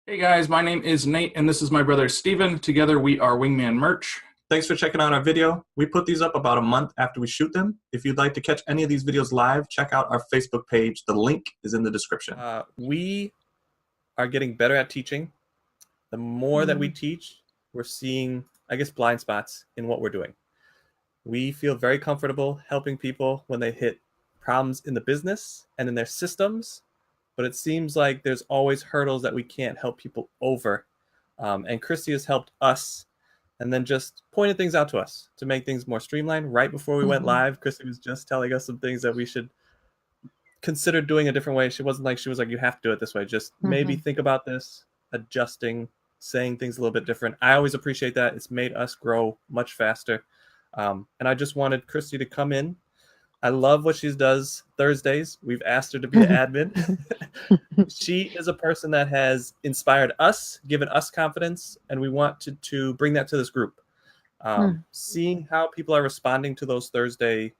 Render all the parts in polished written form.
Hey guys, my name is Nate and this is my brother Steven. Together we are Wingman Merch. Thanks for checking out our video. We put these up about a month after we shoot them. If you'd like to catch any of these videos live, check out our Facebook page. The link is in the description. We are getting better at teaching. The more that we teach, we're seeing, I guess, blind spots in what we're doing. We feel very comfortable helping people when they hit problems in the business and in their systems, but it seems like there's always hurdles that we can't help people over. And Christy has helped us and then just pointed things out to us to make things more streamlined. Right before we went live, Christy was just telling us some things that we should consider doing a different way. She was like, you have to do it this way. Just maybe think about this, adjusting, saying things a little bit different. I always appreciate that. It's made us grow much faster. And I just wanted Christy to come in. I love what she does Thursdays. We've asked her to be the admin. She is a person that has inspired us, given us confidence, and we want to bring that to this group. Seeing how people are responding to those Thursday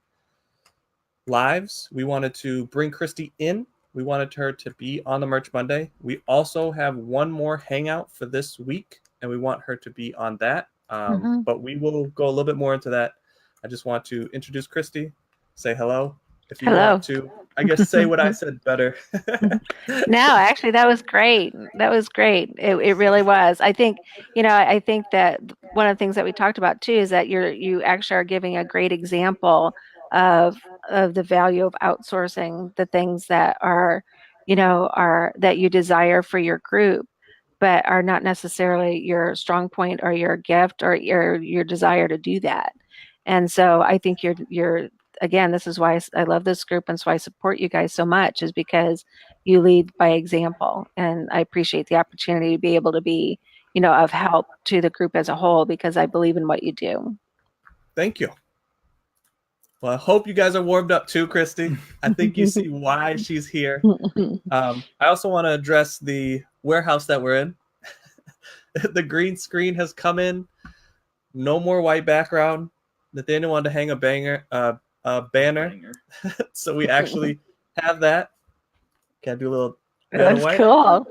lives, we wanted to bring Christy in. We wanted her to be on the Merch Monday. We also have one more hangout for this week, and we want her to be on that. But we will go a little bit more into that. I just want to introduce Christy, say hello. If you want to, I guess, say what I said better. No, actually, that was great. That was great. It really was. I think, I think that one of the things that we talked about too is that you actually are giving a great example of the value of outsourcing the things that are that you desire for your group, but are not necessarily your strong point or your gift or your desire to do that. And so I think you're again, this is why I love this group and so I support you guys so much, is because you lead by example. And I appreciate the opportunity to be able to be, of help to the group as a whole, because I believe in what you do. Thank you. Well, I hope you guys are warmed up too, Christy. I think you see why she's here. I also want to address the warehouse that we're in. The green screen has come in. No more white background. Nathaniel wanted to hang a banner. So we actually have that. Can I do a little That's cool.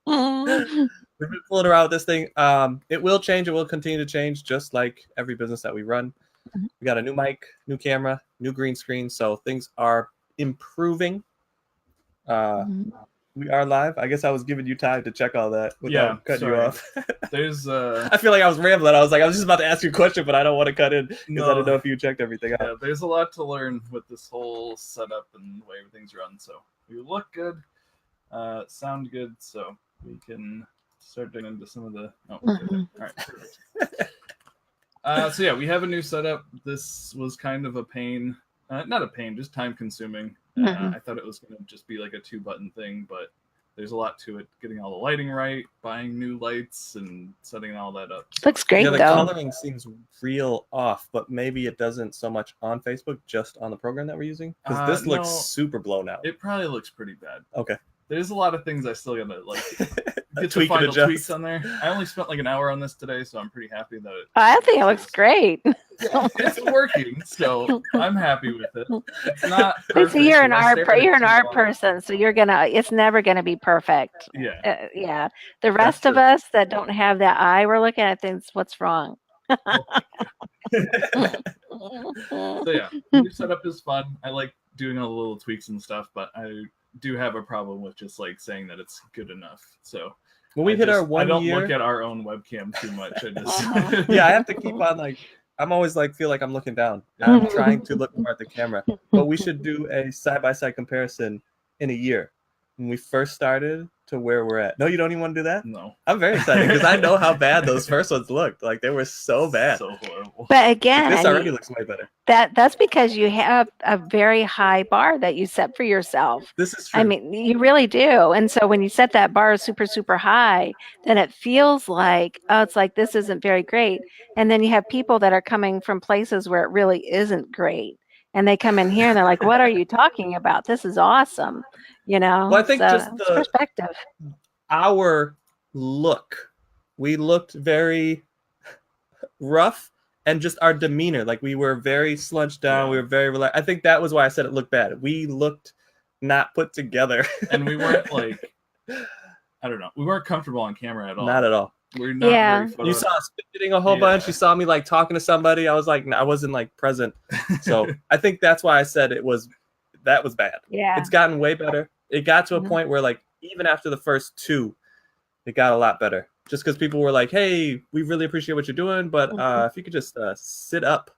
We've been fooling around with this thing. It will change. It will continue to change, just like every business that we run. We got a new mic, new camera, new green screen. So things are improving. We are live. I guess I was giving you time to check all that without cutting you off. There's I feel like I was rambling. I was just about to ask you a question, but I don't want to cut in because I didn't know if you checked everything out. Yeah, there's a lot to learn with this whole setup and the way everything's run. So we look good, sound good, so we can start digging into some of the. Oh, all right, perfect. So yeah, we have a new setup. This was kind of a pain. Not a pain, just time consuming. I thought it was going to just be like a 2-button thing, but there's a lot to it. Getting all the lighting right, buying new lights, and setting all that up. So. Looks great, yeah, the though. coloring seems real off, but maybe it doesn't so much on Facebook, just on the program that we're using. Because this looks super blown out. It probably looks pretty bad. Okay. There's a lot of things I still gotta get Tweak the final and adjust. tweaks on there. I only spent like an hour on this today, so I'm pretty happy that I think it looks great. it's working, so I'm happy with it. It's not perfect. So you're an art person, so it's never gonna be perfect. Yeah. Yeah. The rest of us that don't have that eye we're looking at things, what's wrong? So yeah, new setup is fun. I like doing all the little tweaks and stuff, but I do have a problem with just like saying that it's good enough. So when we hit our 1 year, I don't look at our own webcam too much. I just yeah, I have to keep on I'm always feel like I'm looking down. I'm trying to look more at the camera. But we should do a side-by-side comparison in a year when we first started to where we're at. No, you don't even want to do that? No. I'm very excited because I know how bad those first ones looked. Like they were so bad. So horrible. But again, this already looks way better. That's because you have a very high bar that you set for yourself. This is true. I mean, you really do. And so when you set that bar super, super high, then it feels like, it's like this isn't very great. And then you have people that are coming from places where it really isn't great. And they come in here and they're like, what are you talking about? This is awesome. Well, I think just the perspective. Our look, we looked very rough, and just our demeanor, like we were very slunched down. We were very relaxed. I think that was why I said it looked bad. We looked not put together. And we weren't I don't know. We weren't comfortable on camera at all. Not at all. We're not Yeah. very photo. You saw us fidgeting a whole Yeah. bunch. You saw me like talking to somebody. I was like, I wasn't like present. So I think that's why I said that was bad. Yeah. It's gotten way better. It got to a Mhm. point where like even after the first 2, it got a lot better. Just because people were like, "Hey, we really appreciate what you're doing, but if you could just sit up,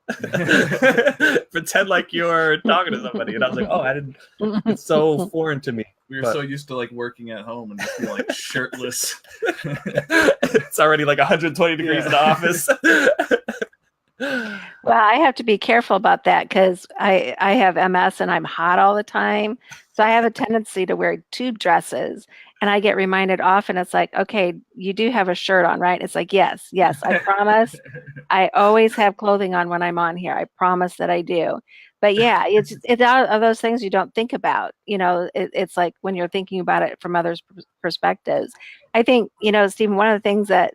pretend like you're talking to somebody." And I was like, "Oh, I didn't." It's so foreign to me. We were But- so used to like working at home and just be like shirtless. It's already like 120 degrees in the office. Well, I have to be careful about that because I have MS and I'm hot all the time. So I have a tendency to wear tube dresses, and I get reminded often. It's like, okay, you do have a shirt on, right? It's like, yes, I promise. I always have clothing on when I'm on here. I promise that I do. But yeah, it's out of those things you don't think about. You know, it's like when you're thinking about it from others' perspectives. I think, you know, Stephen, one of the things that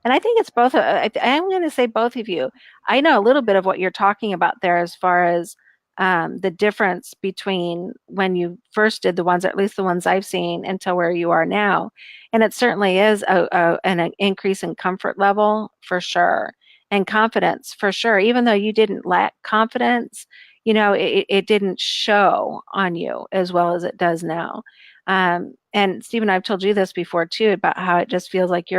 and I think it's both. I'm going to say both of you. I know a little bit of what you're talking about there, as far as the difference between when you first did the ones, or at least the ones I've seen, until where you are now. And it certainly is an increase in comfort level for sure, and confidence for sure. Even though you didn't lack confidence, you know, it didn't show on you as well as it does now. And Stephen, I've told you this before too, about how it just feels like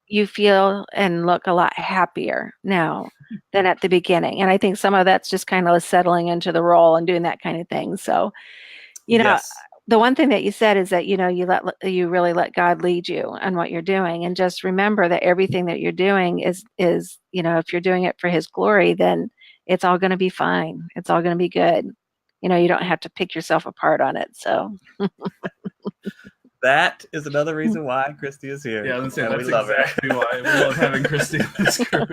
you feel and look a lot happier now than at the beginning. And I think some of that's just kind of settling into the role and doing that kind of thing. So, you know, Yes. the one thing that you said is that, you know, you really let God lead you on what you're doing. And just remember that everything that you're doing is, you know, if you're doing it for his glory, then it's all going to be fine. It's all going to be good. You know, you don't have to pick yourself apart on it. So That is another reason why Christy is here. Yeah, I was gonna say And that's we love her. exactly why we love having Christy in this group.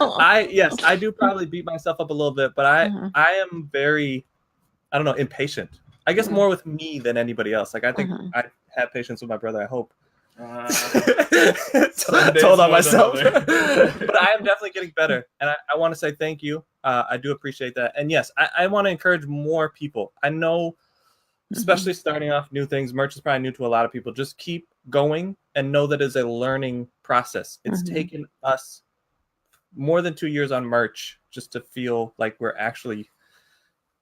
I do probably beat myself up a little bit, but Mhm. I am very, I don't know, impatient. I guess Mhm. more with me than anybody else. Like I think Mhm. I have patience with my brother. I hope. Some days Told on more than myself. others. But I am definitely getting better, and I want to say thank you. I do appreciate that, and yes, I want to encourage more people. I know, especially starting off new things, merch is probably new to a lot of people. Just keep going and know that it's a learning process. It's Mhm. taken us more than 2 years on merch just to feel like we're actually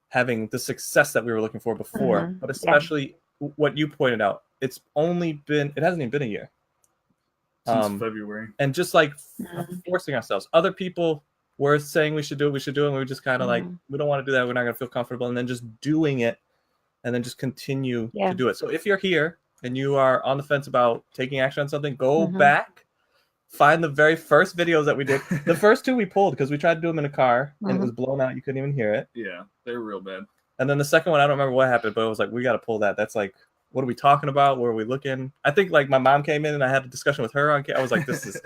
having the success that we were looking for before. Mhm. But Yeah. especially what you pointed out, it hasn't even been a year. Since February. And just like Mhm. forcing ourselves. Other people were saying we should do it, and we were just kind of like, Mhm. we don't want to do that. We're not going to feel comfortable. And then just doing it, and then just continue Yeah. to do it. So if you're here and you are on the fence about taking action on something, go Mhm. back, find the very first videos that we did. The first 2 we pulled because we tried to do them in a car and it was blown out. You couldn't even hear it. Yeah, they're real bad. And then the second one, I don't remember what happened, but it was like, we got to pull that. That's like, what are we talking about? Where are we looking? I think like my mom came in and I had a discussion with her on camera. I was like, this is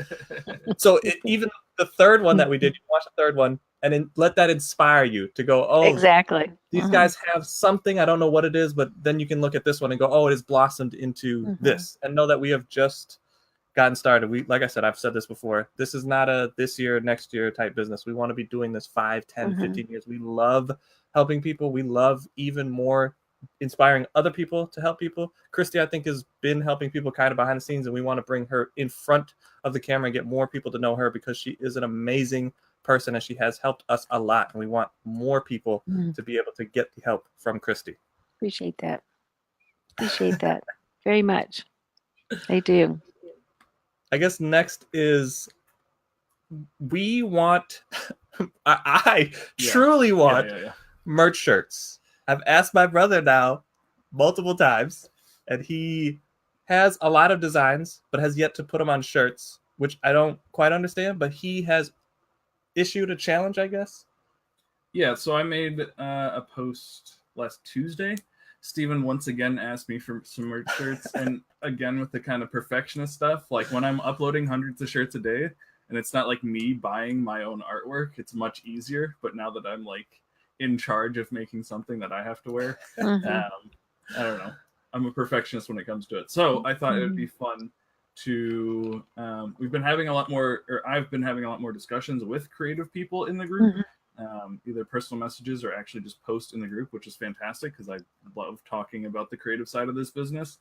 so even the third one that we did, you watch the third one and then let that inspire you to go, oh, Exactly. these Mhm. guys have something. I don't know what it is, but then you can look at this one and go, oh, it has blossomed into Mhm. this, and know that we have just gotten started. We, like I said, I've said this before, this is not a this year, next year type business. We want to be doing this 5, 10, Mhm. 15 years. We love helping people. We love even more inspiring other people to help people. Christy, I think, has been helping people kind of behind the scenes, and we want to bring her in front of the camera and get more people to know her because she is an amazing person and she has helped us a lot. And we want more people Mhm. to be able to get the help from Christy. Appreciate that. Appreciate that very much. I do. I guess next is we want, I Yeah. truly want Yeah. merch shirts. I've asked my brother now multiple times, and he has a lot of designs, but has yet to put them on shirts, which I don't quite understand, but he has issued a challenge, I guess. Yeah, so I made a post last Tuesday. Steven once again asked me for some merch shirts, and again with the kind of perfectionist stuff, like when I'm uploading hundreds of shirts a day, and it's not like me buying my own artwork, it's much easier. But now that I'm like in charge of making something that I have to wear, Mhm. I don't know. I'm a perfectionist when it comes to it. So I thought it would be fun to. We've been having a lot more, or I've been having a lot more discussions with creative people in the group. Either personal messages or actually just post in the group, which is fantastic because I love talking about the creative side of this business.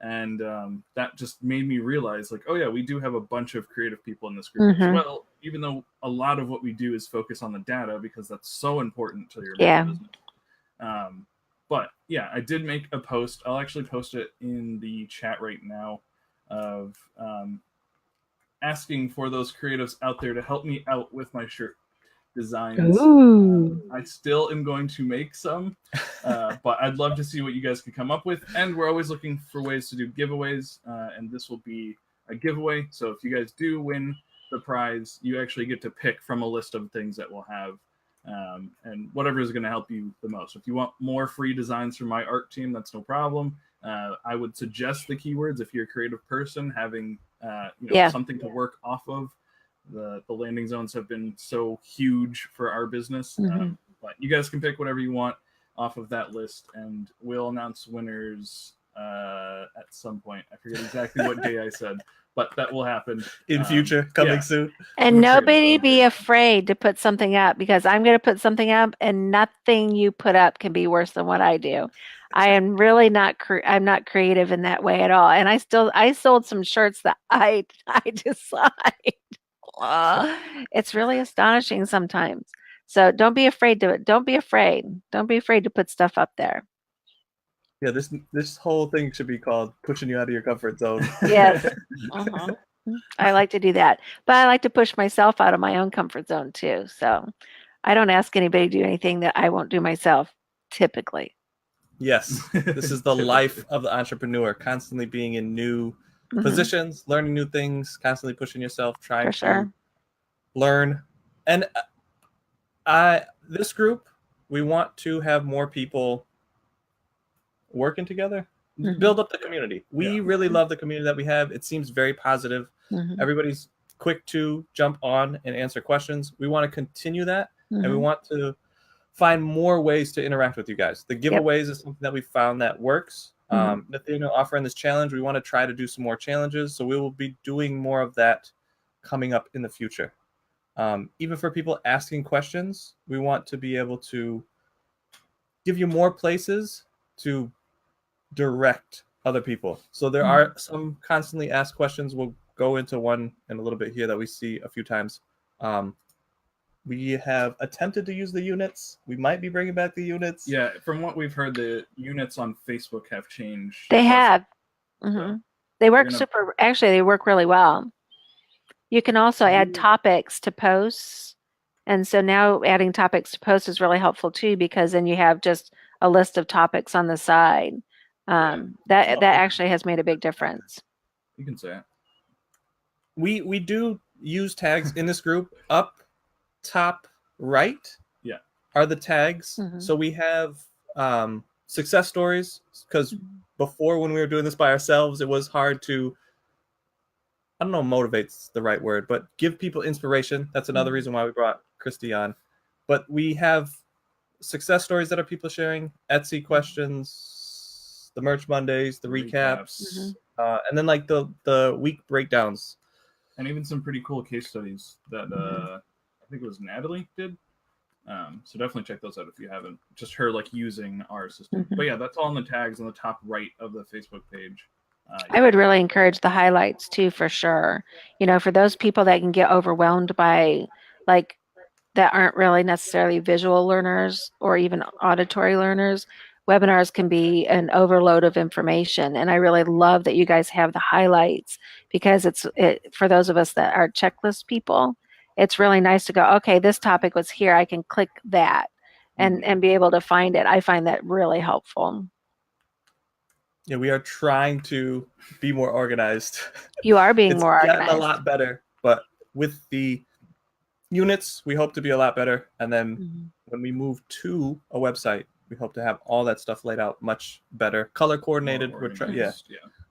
And that just made me realize, like, oh yeah, we do have a bunch of creative people in this group as well, even though a lot of what we do is focus on the data because that's so important to your business. But yeah, I did make a post. I'll actually post it in the chat right now of asking for those creatives out there to help me out with my shirt designs. I still am going to make some, but I'd love to see what you guys can come up with. And we're always looking for ways to do giveaways, and this will be a giveaway. So if you guys do win the prize, you actually get to pick from a list of things that we'll have, and whatever is going to help you the most. If you want more free designs from my art team, that's no problem. I would suggest the keywords if you're a creative person, having something to work off of. The landing zones have been so huge for our business, but you guys can pick whatever you want off of that list, and we'll announce winners at some point. I forget exactly what day I said, but that will happen in future, coming soon. And nobody be afraid to put something up, because I'm going to put something up, and nothing you put up can be worse than what I do. I am really not. I'm not creative in that way at all. And I sold some shirts that I decide. It's really astonishing sometimes. So don't be afraid to put stuff up there. Yeah, this whole thing should be called pushing you out of your comfort zone. Yes. I like to do that, but I like to push myself out of my own comfort zone too. So I don't ask anybody to do anything that I won't do myself typically. Yes, this is the life of the entrepreneur, constantly being in new positions, learning new things, constantly pushing yourself, trying to learn. And this group, we want to have more people working together, build up the community. We really love the community that we have. It seems very positive. Everybody's quick to jump on and answer questions. We want to continue that, and we want to find more ways to interact with you guys. The giveaways is something that we found that works. Nathaniel offering this challenge, we want to try to do some more challenges, so we will be doing more of that coming up in the future. Even for people asking questions, we want to be able to give you more places to direct other people. So there are some constantly asked questions. We'll go into one in a little bit here that we see a few times. We have attempted to use the units. We might be bringing back the units. Yeah, from what we've heard, the units on Facebook have changed. They have. They work actually, they work really well. You can also add topics to posts. And so now adding topics to posts is really helpful too, because then you have just a list of topics on the side. That actually has made a big difference. You can say it. We do use tags in this group. Up top right are the tags. So we have success stories, because before, when we were doing this by ourselves, it was hard to, I don't know, motivate's the right word, but give people inspiration. That's another reason why we brought Christy on. But we have success stories that are people sharing, Etsy questions, the Merch Mondays, the recaps, and then like the week breakdowns. And even some pretty cool case studies that I think it was Natalie did. So definitely check those out if you haven't. Just her like using our system. But yeah, that's all in the tags on the top right of the Facebook page. I would really encourage the highlights too, for sure. You know, for those people that can get overwhelmed by, like, that aren't really necessarily visual learners or even auditory learners, webinars can be an overload of information. And I really love that you guys have the highlights, because for those of us that are checklist people, it's really nice to go, okay, this topic was here. I can click that and be able to find it. I find that really helpful. Yeah, we are trying to be more organized. You are being more organized. It's gotten a lot better, but with the units, we hope to be a lot better. And then when we move to a website, we hope to have all that stuff laid out much better, color coordinated.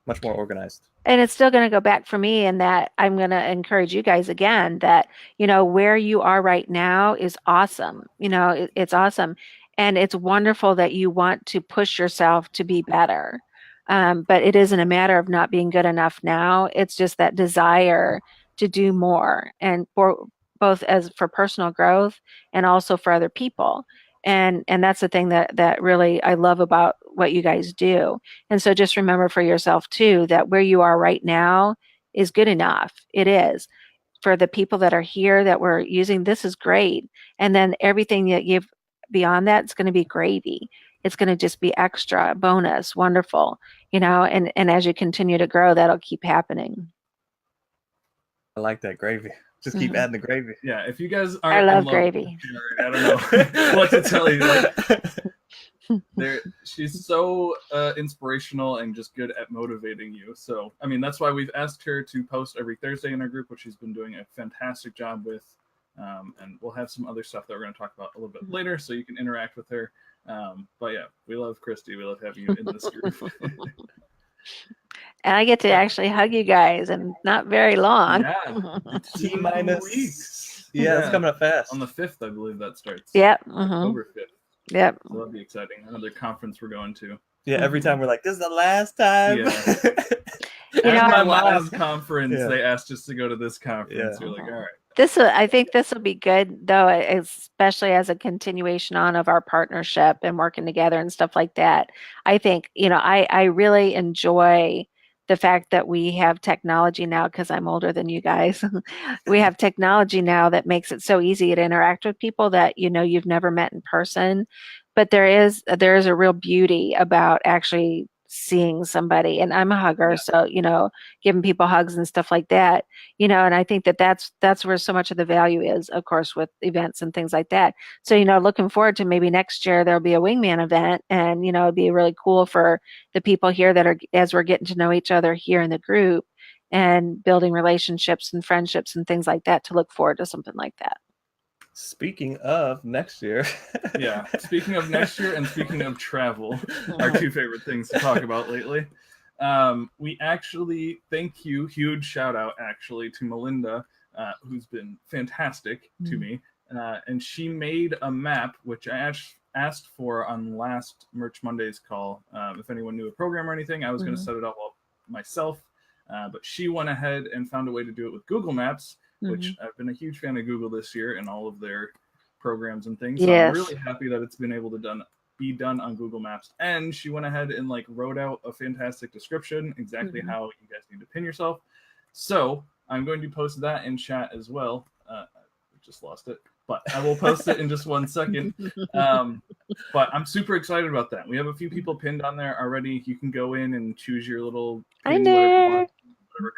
Much more organized. And it's still going to go back for me in that I'm going to encourage you guys again that, you know, where you are right now is awesome. You know, it's awesome. And it's wonderful that you want to push yourself to be better. But it isn't a matter of not being good enough now. It's just that desire to do more, and for both as for personal growth and also for other people. And that's the thing that really I love about what you guys do. And so just remember for yourself too, that where you are right now is good enough. It is. For the people that are here that we're using, this is great. And then everything that you beyond that, it's going to be gravy. It's going to just be extra, bonus, wonderful, and as you continue to grow, that'll keep happening. I like that gravy. Just keep adding the gravy. Yeah, if you guys are I love gravy. I don't know what to tell you. She's so inspirational and just good at motivating you. So, I mean, that's why we've asked her to post every Thursday in our group, which she's been doing a fantastic job with. And we'll have some other stuff that we're going to talk about a little bit later, so you can interact with her. But yeah, we love Christy. We love having you in this group. And I get to actually hug you guys, and not very long. Yeah, T-minus weeks. Yeah, it's coming up fast. On the 5th, I believe that starts. Yep. October 5th. Yep. So that'll be exciting. Another conference we're going to. Yeah, every time we're like, this is the last time. Yeah. At my last conference, they asked us to go to this conference. Yeah. We're like, all right. I think this will be good, though, especially as a continuation on of our partnership and working together and stuff like that. I think, I really enjoy the fact that we have technology now, because I'm older than you guys. We have technology now that makes it so easy to interact with people that, you've never met in person. But there is a real beauty about actually seeing somebody, and I'm a hugger, so giving people hugs and stuff like that, and I think that's where so much of the value is, of course, with events and things like that. So looking forward to maybe next year there'll be a Wingman event, and it'd be really cool for the people here that are, as we're getting to know each other here in the group and building relationships and friendships and things like that, to look forward to something like that. Speaking of next year. Yeah. Speaking of next year and speaking of travel, our two favorite things to talk about lately. We actually, huge shout out actually to Melinda, who's been fantastic to me. And she made a map, which I asked for on last Merch Monday's call. If anyone knew a program or anything, I was going to set it up myself. But she went ahead and found a way to do it with Google Maps, which I've been a huge fan of Google this year and all of their programs and things. So I'm really happy that it's been able to be done on Google Maps. And she went ahead and wrote out a fantastic description, exactly how you guys need to pin yourself. So I'm going to post that in chat as well. I just lost it, but I will post it in just 1 second. But I'm super excited about that. We have a few people pinned on there already. You can go in and choose your little pin, whatever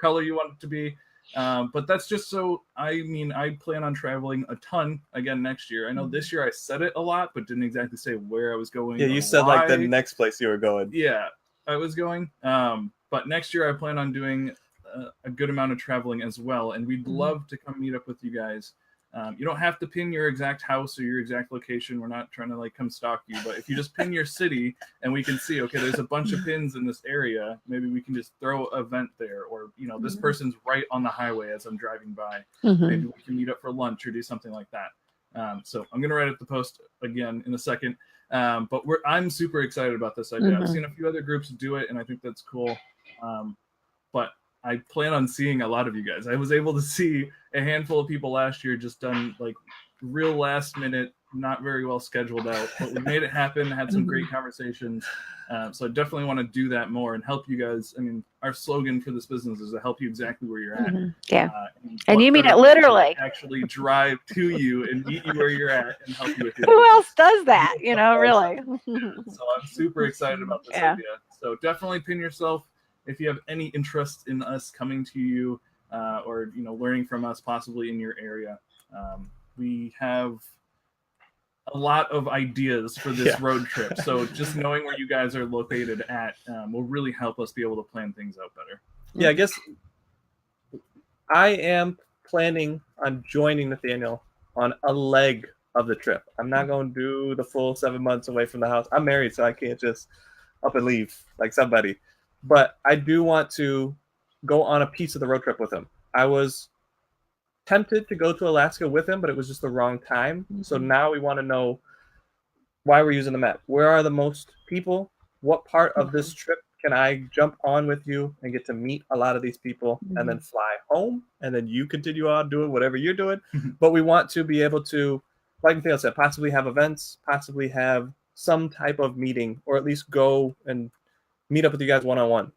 color you want it to be. But that's just so, I plan on traveling a ton again next year. I know this year I said it a lot, but didn't exactly say where I was going. Yeah, you said the next place you were going. Yeah, I was going. But next year I plan on doing a good amount of traveling as well. And we'd love to come meet up with you guys. You don't have to pin your exact house or your exact location. We're not trying to come stalk you, but if you just pin your city and we can see, okay, there's a bunch of pins in this area, maybe we can just throw an event there, or this person's right on the highway as I'm driving by. Maybe we can meet up for lunch or do something like that. So I'm gonna write up the post again in a second. But I'm super excited about this idea. I've seen a few other groups do it, and I think that's cool. But I plan on seeing a lot of you guys. I was able to see a handful of people last year, just done real last minute, not very well scheduled out, but we made it happen, had some great conversations. So I definitely want to do that more and help you guys. I mean, our slogan for this business is to help you exactly where you're at. Yeah. And you mean it literally. Actually drive to you and meet you where you're at and help you with your Who else does that? Really. So I'm super excited about this idea. So definitely pin yourself. If you have any interest in us coming to you or learning from us possibly in your area, we have a lot of ideas for this road trip. So just knowing where you guys are located at will really help us be able to plan things out better. Yeah, I guess I am planning on joining Nathaniel on a leg of the trip. I'm not going to do the full 7 months away from the house. I'm married, so I can't just up and leave like somebody. But I do want to go on a piece of the road trip with him. I was tempted to go to Alaska with him, but it was just the wrong time. So now we want to know why we're using the map. Where are the most people? What part of this trip can I jump on with you and get to meet a lot of these people and then fly home? And then you continue on doing whatever you're doing. But we want to be able to, like Nathaniel said, possibly have events, possibly have some type of meeting, or at least go and meet up with you guys one-on-one.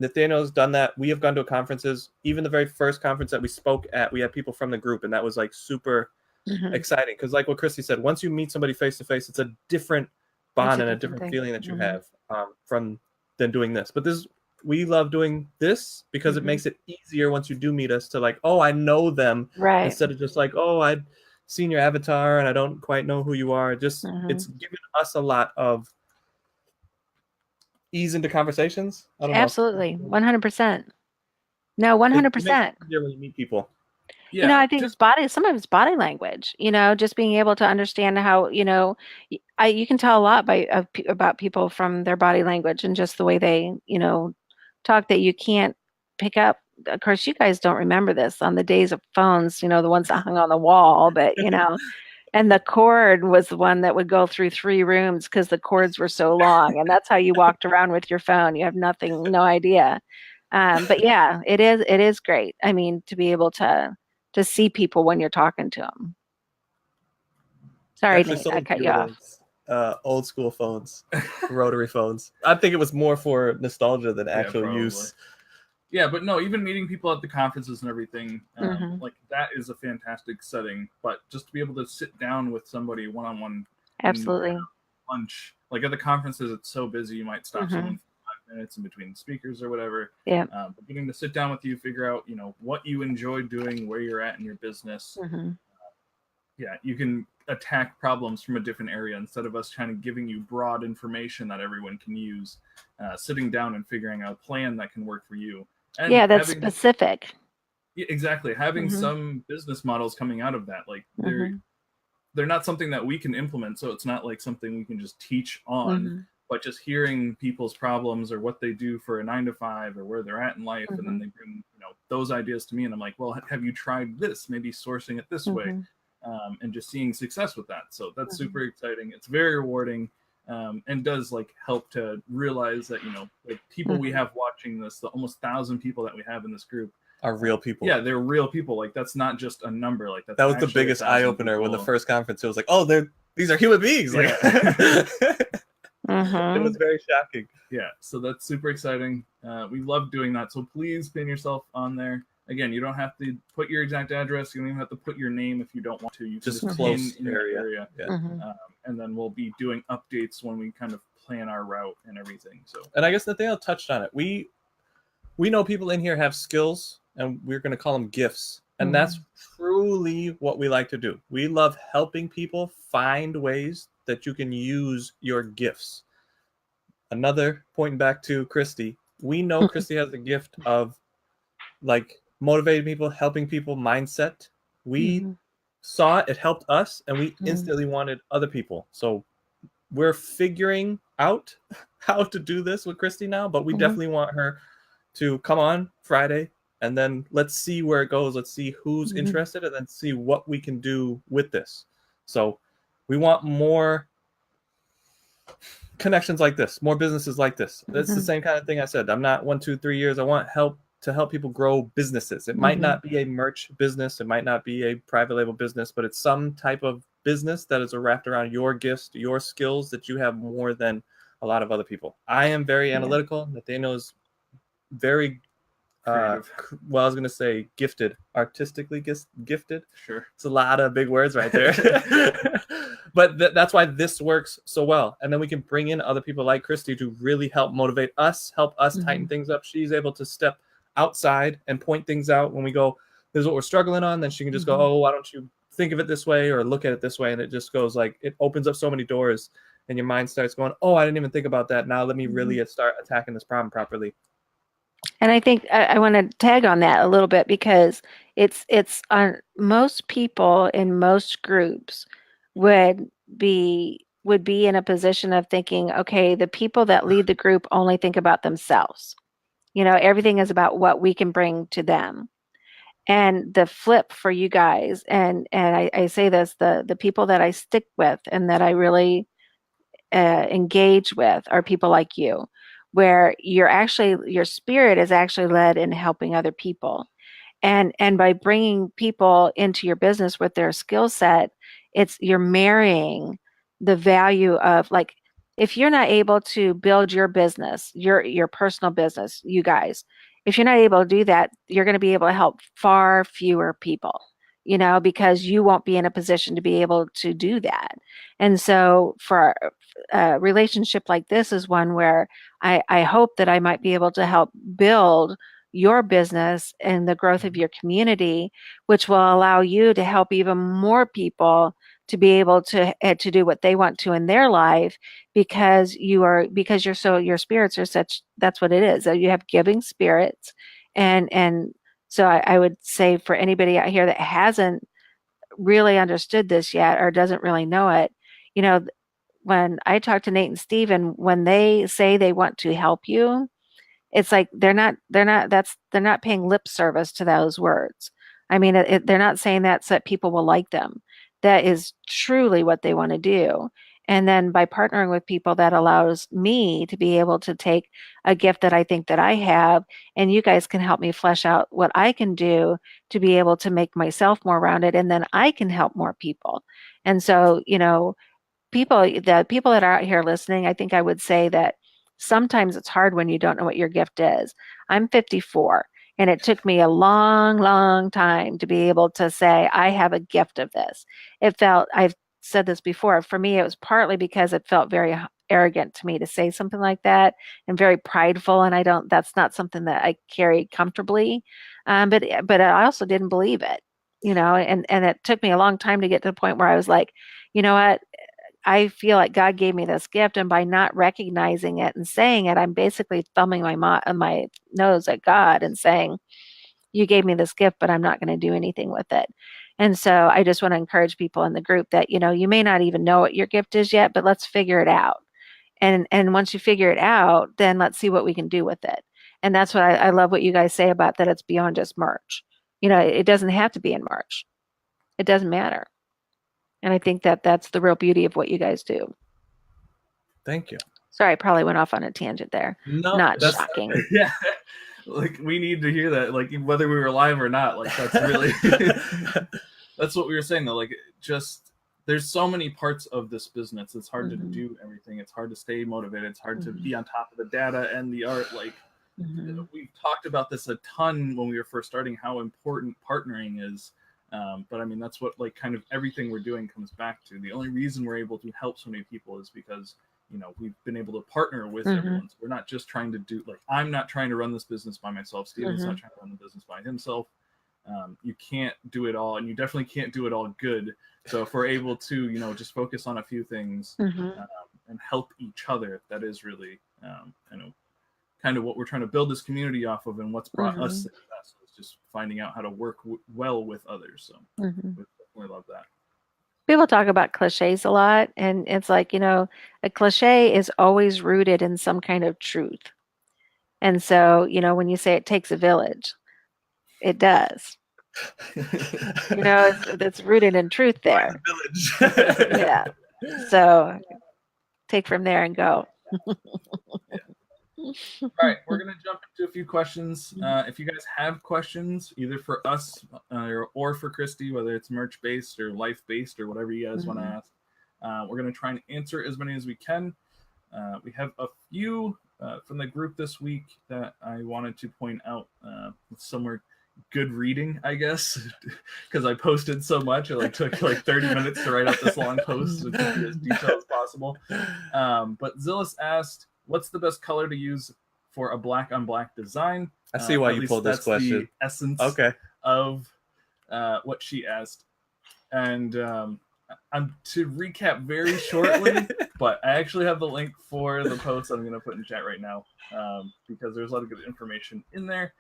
Nathaniel's done that. We have gone to conferences. Even the very first conference that we spoke at, we had people from the group, and that was like super exciting. Because like what Christy said, once you meet somebody face to face, it's a different bond and a different feeling that you have from than doing this. But we love doing this because it makes it easier once you do meet us to like, oh, I know them, instead of just like, oh, I've seen your avatar and I don't quite know who you are. Just it's given us a lot of ease into conversations. I don't know. Absolutely. 100%. No, 100%. It makes it easier when you meet people. Yeah, I think sometimes it's body language, just being able to understand how, you can tell a lot about people from their body language and just the way they, talk, that you can't pick up. Of course, you guys don't remember this on the days of phones, the ones that hung on the wall, but, and the cord was the one that would go through 3 rooms because the cords were so long. And that's how you walked around with your phone. You have no idea. But yeah, it is great. I mean, to be able to see people when you're talking to them. Sorry, Actually, Nate, I cut you off. Old school phones, rotary phones. I think it was more for nostalgia than actual use. Yeah, but no, even meeting people at the conferences and everything, like that is a fantastic setting. But just to be able to sit down with somebody one-on-one, absolutely, lunch. Like at the conferences, it's so busy, you might stop someone for 5 minutes in between speakers or whatever. Yeah. But getting to sit down with you, figure out, what you enjoy doing, where you're at in your business. Yeah, you can attack problems from a different area instead of us kind of giving you broad information that everyone can use. Sitting down and figuring out a plan that can work for you. And that's specific. Yeah, exactly. Having some business models coming out of that, like they're not something that we can implement, so it's not like something we can just teach on, but just hearing people's problems or what they do for a 9 to 5 or where they're at in life, and then they bring those ideas to me, and I'm like, well, have you tried this? Maybe sourcing it this way, and just seeing success with that. So that's super exciting. It's very rewarding. And does like help to realize that like people we have watching this, the almost 1,000 people that we have in this group are real people. Yeah, they're real people. Like that's not just a number. Like that was the biggest eye opener when the first conference. It was like, oh, these are human beings. Like, it was very shocking. Yeah, so that's super exciting. We love doing that. So please pin yourself on there. Again, you don't have to put your exact address. You don't even have to put your name if you don't want to. You just close in your area. Yeah. And then we'll be doing updates when we kind of plan our route and everything. So, and I guess Nathaniel touched on it. We know people in here have skills, and we're going to call them gifts. And that's truly what we like to do. We love helping people find ways that you can use your gifts. Another pointing back to Christy, we know Christy has the gift of like motivating people, helping people mindset. We saw it helped us, and we instantly wanted other people. So we're figuring out how to do this with Christy now, but we definitely want her to come on Friday, and then let's see where it goes. Let's see who's interested, and then see what we can do with this. So we want more connections like this, more businesses like this. That's the same kind of thing I said. I'm not 1, 2, 3 years. I want to help people grow businesses. It might not be a merch business. It might not be a private label business, but it's some type of business that is wrapped around your gifts, your skills that you have more than a lot of other people. I am very analytical. Nathaniel is very, I was going to say gifted, artistically gifted. Sure. It's a lot of big words right there. But that's why this works so well. And then we can bring in other people like Christy to really help motivate us, help us tighten things up. She's able to step outside and point things out when we go, this is what we're struggling on. Then she can just go, oh, why don't you think of it this way or look at it this way? And it just goes like, it opens up so many doors, and your mind starts going, oh, I didn't even think about that. Now let me really start attacking this problem properly. And I think I want to tag on that a little bit, because it's on most people in most groups would be in a position of thinking, okay, the people that lead the group only think about themselves. Everything is about what we can bring to them. And the flip for you guys, and I say this, the people that I stick with and that I really engage with are people like you, where your spirit is actually led in helping other people. And by bringing people into your business with their skill set, you're marrying the value of, like, if you're not able to build your business, your personal business, you guys, if you're not able to do that, you're going to be able to help far fewer people, because you won't be in a position to be able to do that. And so for a relationship like this is one where I hope that I might be able to help build your business and the growth of your community, which will allow you to help even more people to be able to do what they want to in their life, because your spirits are such, that's what it is. You have giving spirits. And so I would say, for anybody out here that hasn't really understood this yet or doesn't really know it, when I talk to Natan Steven, when they say they want to help you, it's like they're not paying lip service to those words. I mean, they're not saying that so that people will like them. That is truly what they want to do. And then by partnering with people, that allows me to be able to take a gift that I think that I have, and you guys can help me flesh out what I can do to be able to make myself more rounded, and then I can help more people. And so, the people that are out here listening, I think I would say that sometimes it's hard when you don't know what your gift is. I'm 54, and it took me a long, long time to be able to say, I have a gift of this. I've said this before, for me, it was partly because it felt very arrogant to me to say something like that, and very prideful. And that's not something that I carry comfortably. But I also didn't believe it, and it took me a long time to get to the point where I was like, you know what? I feel like God gave me this gift, and by not recognizing it and saying it, I'm basically thumbing my nose at God and saying, you gave me this gift, but I'm not going to do anything with it. And so I just want to encourage people in the group that, you may not even know what your gift is yet, but let's figure it out. And once you figure it out, then let's see what we can do with it. And that's what I love what you guys say about that. It's beyond just merch. It doesn't have to be in merch. It doesn't matter. And I think that that's the real beauty of what you guys do. Thank you. Sorry, I probably went off on a tangent there. No, Not shocking. Yeah. Like, we need to hear that, like, whether we were live or not. Like, that's really that's what we were saying, though. Like, there's so many parts of this business. It's hard to do everything. It's hard to stay motivated. It's hard to be on top of the data and the art. Like, we've talked about this a ton when we were first starting, how important partnering is. But I mean, that's what, like, kind of everything we're doing comes back to. The only reason we're able to help so many people is because, we've been able to partner with everyone. So we're not just trying to do, like, I'm not trying to run this business by myself. Steven's not trying to run the business by himself. You can't do it all, and you definitely can't do it all good. So if we're able to, just focus on a few things and help each other, that is really, kind of what we're trying to build this community off of, and what's brought us success. Just finding out how to work well with others. So we definitely love that. People talk about cliches a lot, and it's like, a cliche is always rooted in some kind of truth. And so, when you say it takes a village, it does. It's rooted in truth there. Yeah. So take from there and go. All right, we're going to jump into a few questions. If you guys have questions, either for us or for Christy, whether it's merch-based or life-based or whatever you guys want to ask, we're going to try and answer as many as we can. We have a few from the group this week that I wanted to point out. Some were good reading, I guess, because I posted so much. It took 30 minutes to write out this long post to be as detailed as possible. But Zillis asked, what's the best color to use for a black on black design? I see why you pulled this question. The essence of what she asked. And I'm to recap very shortly, but I actually have the link for the post I'm going to put in chat right now, because there's a lot of good information in there.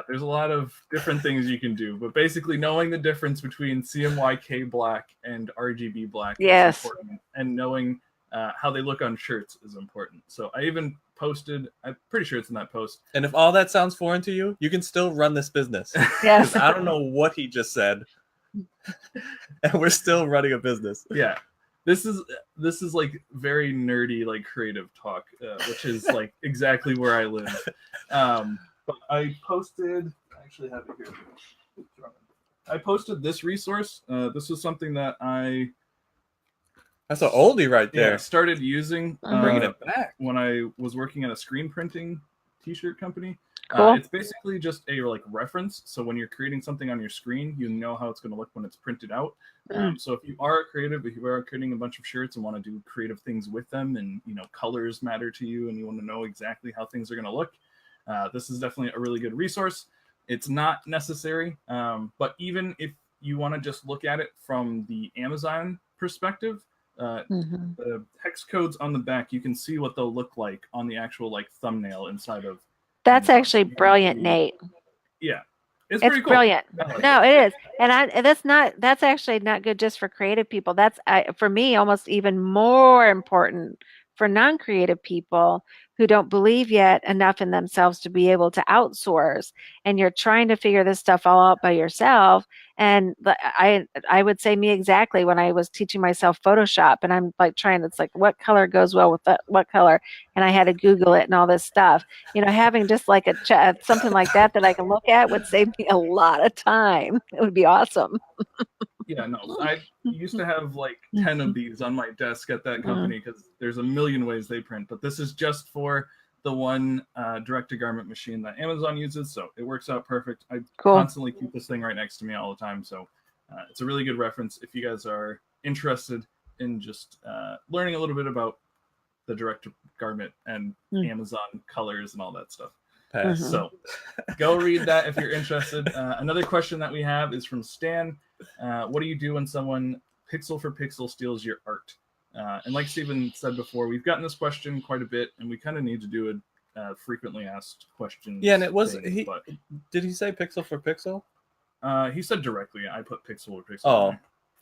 There's a lot of different things you can do, but basically knowing the difference between CMYK black and RGB black is important, and knowing how they look on shirts is important. So I even posted, I'm pretty sure it's in that post. And if all that sounds foreign to you, you can still run this business. Yes. I don't know what he just said, and we're still running a business. Yeah. This is like very nerdy, like creative talk, which is like exactly where I live. But I posted, I actually have it here. I posted this resource. This was something that I That's an oldie right Yeah, there. started using Bringing it back. when I was working at a screen printing t-shirt company. Cool. It's basically just a like reference. So when you're creating something on your screen, you know how it's going to look when it's printed out. So if you are a creative, if you are creating a bunch of shirts and want to do creative things with them, and colors matter to you, and you want to know exactly how things are going to look, this is definitely a really good resource. It's not necessary, but even if you want to just look at it from the Amazon perspective, the hex codes on the back, you can see what they'll look like on the actual like thumbnail inside of. That's Amazon. actually brilliant, Nate. Yeah, it's It's pretty cool. brilliant. I like No, it is. And that's actually not good just for creative people. That's for me almost even more important for non-creative people who don't believe yet enough in themselves to be able to outsource. And you're trying to figure this stuff all out by yourself. And I would say me exactly when I was teaching myself Photoshop, and I'm like it's like what color goes well with what color, and I had to Google it and all this stuff. Having just like something like that I can look at would save me a lot of time. It would be awesome. Yeah, no, I used to have like 10 of these on my desk at that company because there's a million ways they print, but this is just for the one direct-to-garment machine that Amazon uses, so it works out perfect. I constantly keep this thing right next to me all the time, so it's a really good reference if you guys are interested in just learning a little bit about the direct-to-garment and Amazon colors and all that stuff. So go read that if you're interested. Another question that we have is from Stan. What do you do when someone pixel for pixel steals your art? And like Steven said before, we've gotten this question quite a bit, and we kind of need to do a frequently asked questions. Yeah, and it was thing, did he say pixel for pixel? He said directly. I put pixel or pixel. Oh,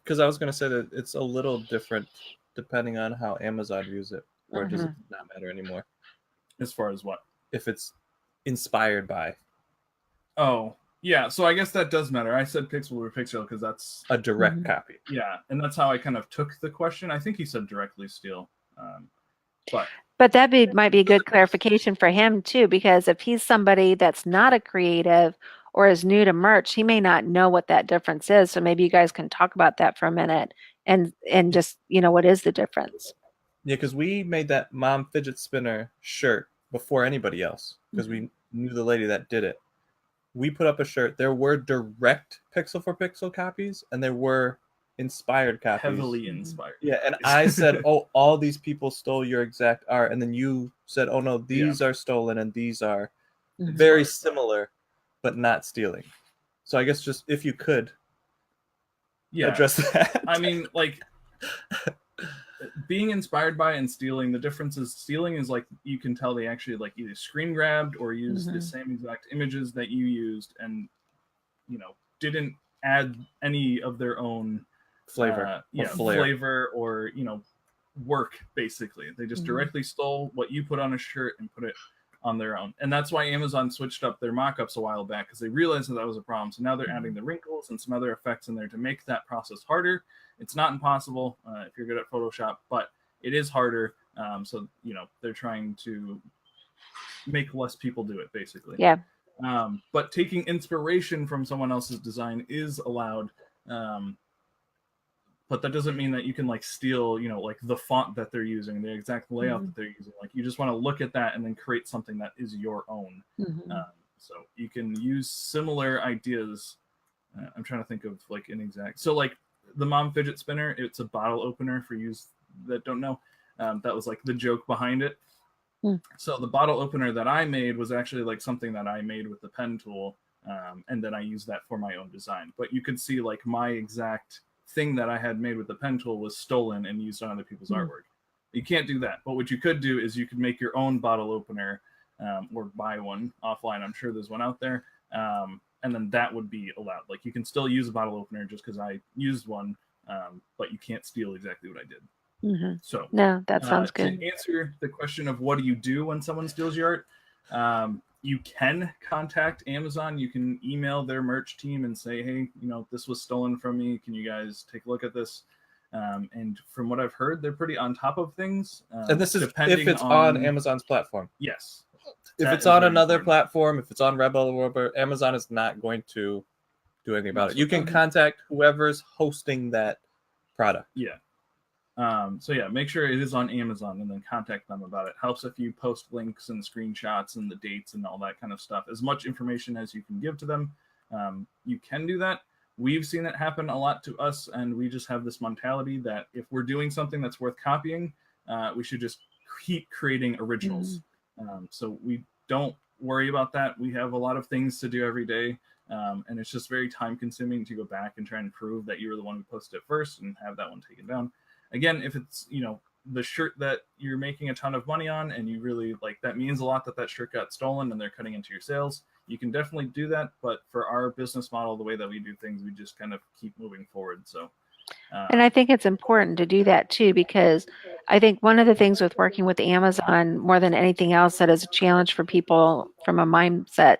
because I was going to say that it's a little different depending on how Amazon views it, or does it not matter anymore? As far as what? If it's inspired by. Oh, yeah. So I guess that does matter. I said pixel or pixel because that's a direct copy. Yeah, and that's how I kind of took the question. I think he said directly steal. But that might be a good clarification for him too, because if he's somebody that's not a creative or is new to merch, he may not know what that difference is. So maybe you guys can talk about that for a minute and just, what is the difference? Yeah, because we made that mom fidget spinner shirt before anybody else because we knew the lady that did it. We put up a shirt. There were direct pixel for pixel copies, and there were inspired copies. Heavily inspired. Yeah, and I said, oh, all these people stole your exact art. And then you said, oh, no, these are stolen, and these are very similar, but not stealing. So I guess just if you could address that. I mean, like, being inspired by and stealing, the difference is stealing is like you can tell they actually like either screen grabbed or used the same exact images that you used and didn't add any of their own flavor or work. Basically they just directly stole what you put on a shirt and put it on their own. And that's why Amazon switched up their mock-ups a while back, because they realized that was a problem. So now they're adding the wrinkles and some other effects in there to make that process harder. It's not impossible if you're good at Photoshop, but it is harder. So, they're trying to make less people do it, basically. Yeah. But taking inspiration from someone else's design is allowed. But that doesn't mean that you can like steal, like the font that they're using, the exact layout that they're using. Like you just want to look at that and then create something that is your own. So you can use similar ideas. I'm trying to think of like an exact. So like the mom fidget spinner, it's a bottle opener for you that don't know. That was like the joke behind it. So the bottle opener that I made was actually like something that I made with the pen tool. And then I used that for my own design. But you could see like my exact thing that I had made with the pen tool was stolen and used on other people's artwork. You can't do that. But what you could do is you could make your own bottle opener or buy one offline. I'm sure there's one out there. And then that would be allowed. Like you can still use a bottle opener just because I used one, but you can't steal exactly what I did. So no, that sounds good. To answer the question of what do you do when someone steals your art, you can contact Amazon. You can email their merch team and say, hey, this was stolen from me. Can you guys take a look at this? And from what I've heard, they're pretty on top of things. And this is if it's on Amazon's platform. Yes. If it's on another platform, if it's on Rebel or whatever, Amazon is not going to do anything about it. You can contact whoever's hosting that product. Yeah. So yeah, make sure it is on Amazon and then contact them about it. Helps if you post links and screenshots and the dates and all that kind of stuff. As much information as you can give to them, you can do that. We've seen it happen a lot to us, and we just have this mentality that if we're doing something that's worth copying, we should just keep creating originals. So we don't worry about that. We have a lot of things to do every day, and it's just very time consuming to go back and try and prove that you were the one who posted it first and have that one taken down. Again, if it's, the shirt that you're making a ton of money on and you really like, that means a lot that that shirt got stolen and they're cutting into your sales, you can definitely do that. But for our business model, the way that we do things, we just kind of keep moving forward. So and I think it's important to do that too, because I think one of the things with working with Amazon more than anything else that is a challenge for people from a mindset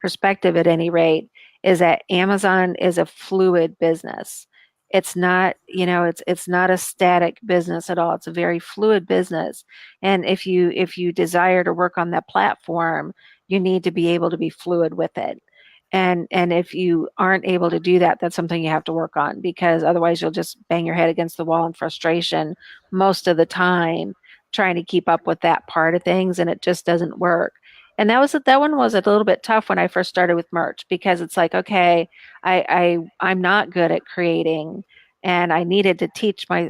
perspective at any rate is that Amazon is a fluid business. It's not, it's not a static business at all. It's a very fluid business. And if you desire to work on that platform, you need to be able to be fluid with it. And if you aren't able to do that, that's something you have to work on, because otherwise you'll just bang your head against the wall in frustration most of the time trying to keep up with that part of things, and it just doesn't work. And that one was a little bit tough when I first started with merch, because it's like, okay, I'm not good at creating, and I needed to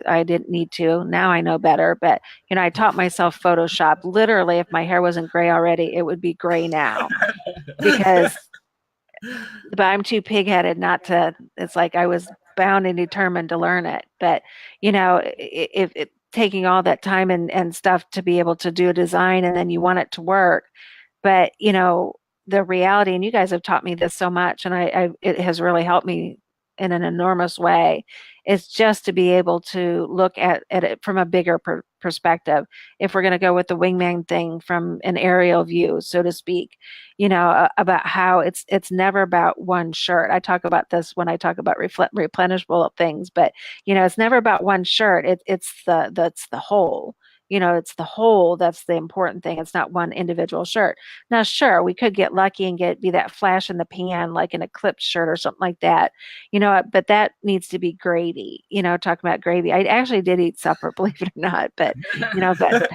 I didn't need to. Now I know better, but I taught myself Photoshop. Literally, if my hair wasn't gray already, it would be gray now, because but I'm too pig-headed not to. It's like I was bound and determined to learn it. But if taking all that time and stuff to be able to do a design, and then you want it to work, but the reality, and you guys have taught me this so much, and it has really helped me in an enormous way, is just to be able to look at it from a bigger perspective. If we're going to go with the wingman thing from an aerial view, so to speak, about how it's never about one shirt. I talk about this when I talk about replenishable things, but it's never about one shirt. That's the whole. It's the whole that's the important thing. It's not one individual shirt. Now, sure, we could get lucky and be that flash in the pan, like an Eclipse shirt or something like that, but that needs to be gravy, talking about gravy. I actually did eat supper, believe it or not, but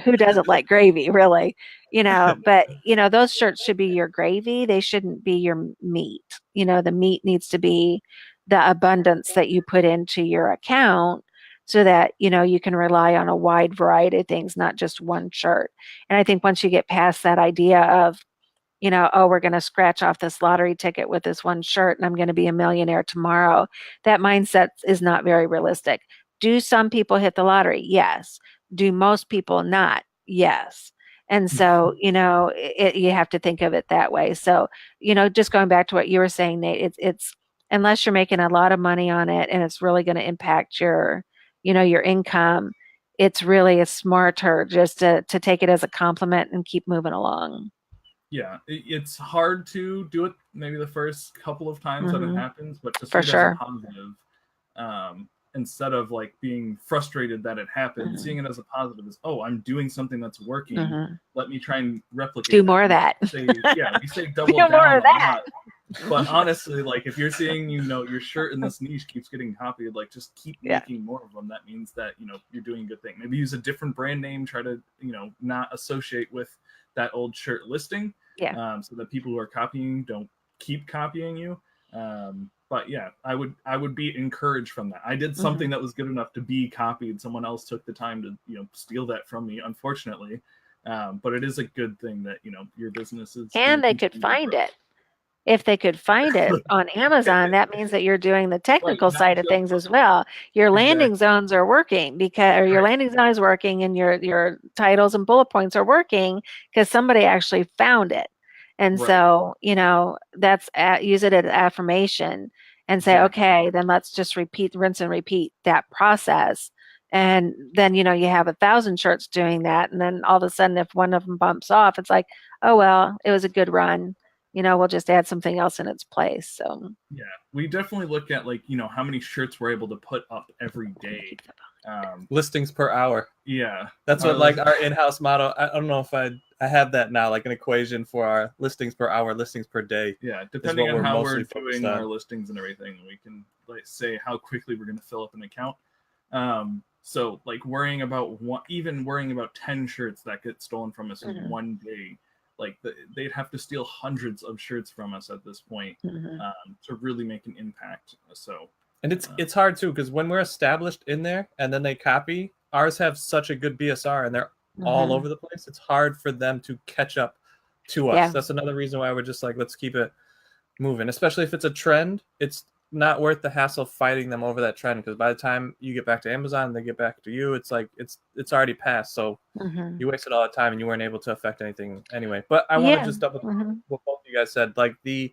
who doesn't like gravy, really? But those shirts should be your gravy. They shouldn't be your meat. The meat needs to be the abundance that you put into your account, so that you can rely on a wide variety of things, not just one shirt. And I think once you get past that idea of, oh, we're going to scratch off this lottery ticket with this one shirt and I'm going to be a millionaire tomorrow, that mindset is not very realistic. Do some people hit the lottery? Yes. Do most people not? Yes. And so, you have to think of it that way. So, just going back to what you were saying, Nate, it's unless you're making a lot of money on it and it's really going to impact your income, it's really smarter just to take it as a compliment and keep moving along. Yeah, it's hard to do it maybe the first couple of times that it happens, but to see it as a positive, instead of like being frustrated that it happened, seeing it as a positive is, oh, I'm doing something that's working. Let me try and replicate. Do more of that. We say double down a lot. But honestly, like if you're seeing, your shirt in this niche keeps getting copied, like just keep making more of them. That means that, you're doing a good thing. Maybe use a different brand name, try to, not associate with that old shirt listing. So that people who are copying don't keep copying you. But yeah, I would be encouraged from that. I did something that was good enough to be copied. Someone else took the time to, steal that from me, unfortunately. But it is a good thing that, your business is. And they could find it. If they could find it on Amazon, that means that you're doing the technical side of things as well. Your landing zones are working or your landing zone is working, and your titles and bullet points are working because somebody actually found it. And so, that's use it as affirmation and say, okay, then let's just rinse and repeat that process. And then, you have 1,000 shirts doing that. And then all of a sudden, if one of them bumps off, it's like, oh, well, it was a good run. We'll just add something else in its place. So yeah, we definitely look at how many shirts we're able to put up every day. Listings per hour. Yeah, that's what like our in-house model. I don't know if I have that now, like an equation for our listings per hour, listings per day. Yeah, depending on how we're doing our listings and everything, we can say how quickly we're going to fill up an account. So like worrying about even worrying about 10 shirts that get stolen from us in one day, like they'd have to steal hundreds of shirts from us at this point to really make an impact. So, and it's hard too, because when we're established in there and then they copy, ours have such a good BSR and they're all over the place. It's hard for them to catch up to us. Yeah. That's another reason why we're just like, let's keep it moving, especially if it's a trend. It's not worth the hassle fighting them over that trend, because by the time you get back to Amazon, they get back to you, it's like it's already passed. So you wasted all the time and you weren't able to affect anything anyway. But I want to just double what both of you guys said, like the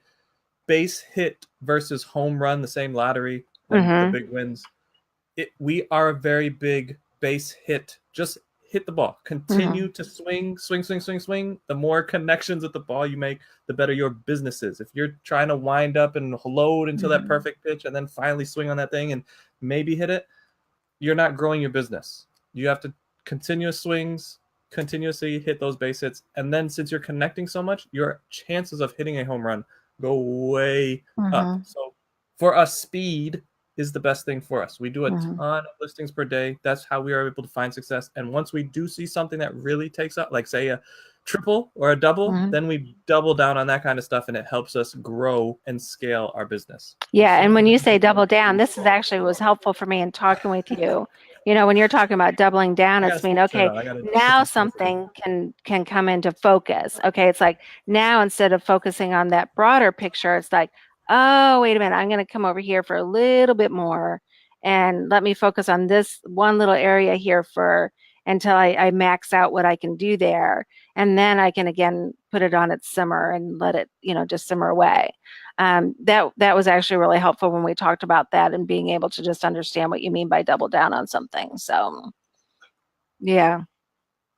base hit versus home run, the same lottery, the big wins. We are a very big base hit. Just hit the ball. Continue to swing. The more connections with the ball you make, the better your business is. If you're trying to wind up and load until that perfect pitch and then finally swing on that thing and maybe hit it, you're not growing your business. You have to continuous swings, continuously hit those base hits. And then since you're connecting so much, your chances of hitting a home run go way up. So for us, speed is the best thing for us. We do a ton of listings per day. That's how we are able to find success. And once we do see something that really takes up, like say a triple or a double, then we double down on that kind of stuff, and it helps us grow and scale our business. Yeah, and when you say double down, this is actually was helpful for me in talking with you. You know, when you're talking about doubling down, it's mean, okay, now something can come into focus. Okay, it's like now instead of focusing on that broader picture, it's like, oh, wait a minute, I'm going to come over here for a little bit more and let me focus on this one little area here until I max out what I can do there. And then I can, again, put it on its simmer and let it, just simmer away. That was actually really helpful when we talked about that and being able to just understand what you mean by double down on something. So, yeah.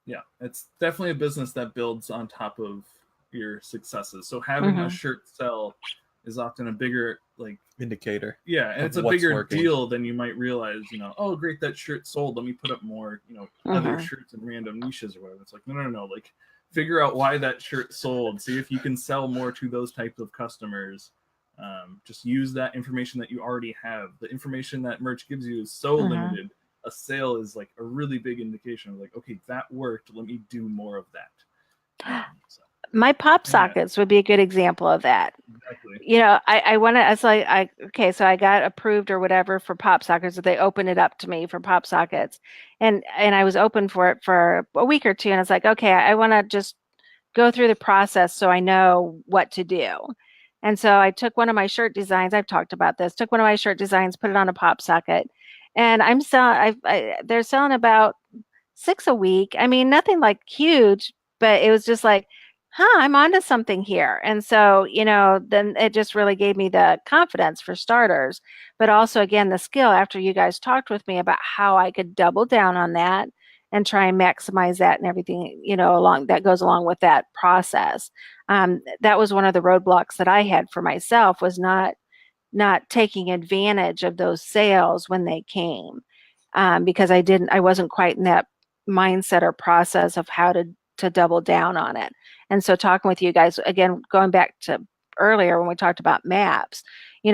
Yeah, it's definitely a business that builds on top of your successes. So having a shirt sell is often a bigger indicator. Yeah, and it's a bigger deal than you might realize. Oh, great, that shirt sold. Let me put up more, other shirts in random niches or whatever. It's like no. Like, figure out why that shirt sold. See if you can sell more to those types of customers. Just use that information that you already have. The information that merch gives you is so limited. A sale is like a really big indication of like, okay, that worked. Let me do more of that. My pop sockets would be a good example of that. Exactly. I want to, okay, so I got approved or whatever for pop sockets, so they opened it up to me for pop sockets. And I was open for it for a week or two. And it's like, okay, I want to just go through the process so I know what to do. And so I took one of my shirt designs. I've talked about this, took one of my shirt designs, put it on a pop socket, and I'm selling, they're selling about 6 a week. I mean, nothing like huge, but it was just like, I'm onto something here. And so, then it just really gave me the confidence for starters, but also again, the skill after you guys talked with me about how I could double down on that and try and maximize that and everything, along that goes along with that process. That was one of the roadblocks that I had for myself, was not taking advantage of those sales when they came, because I wasn't quite in that mindset or process of how to double down on it. And so talking with you guys, again, going back to earlier when we talked about maps,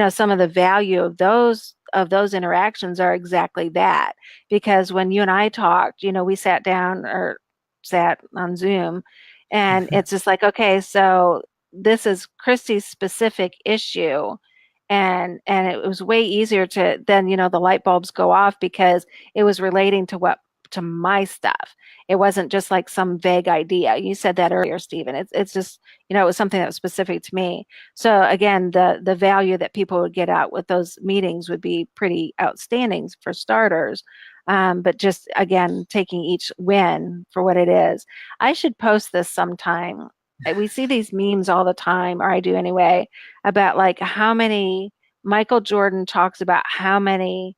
some of the value of those interactions are exactly that. Because when you and I talked, we sat on Zoom, and it's just like, okay, so this is Christy's specific issue. And it was way easier to then, the light bulbs go off because it was relating to my stuff. It wasn't just like some vague idea. You said that earlier, Steven. It's just, it was something that was specific to me. So again, the value that people would get out with those meetings would be pretty outstanding for starters. But just again, taking each win for what it is. I should post this sometime. We see these memes all the time, or I do anyway, about like how many Michael Jordan talks about how many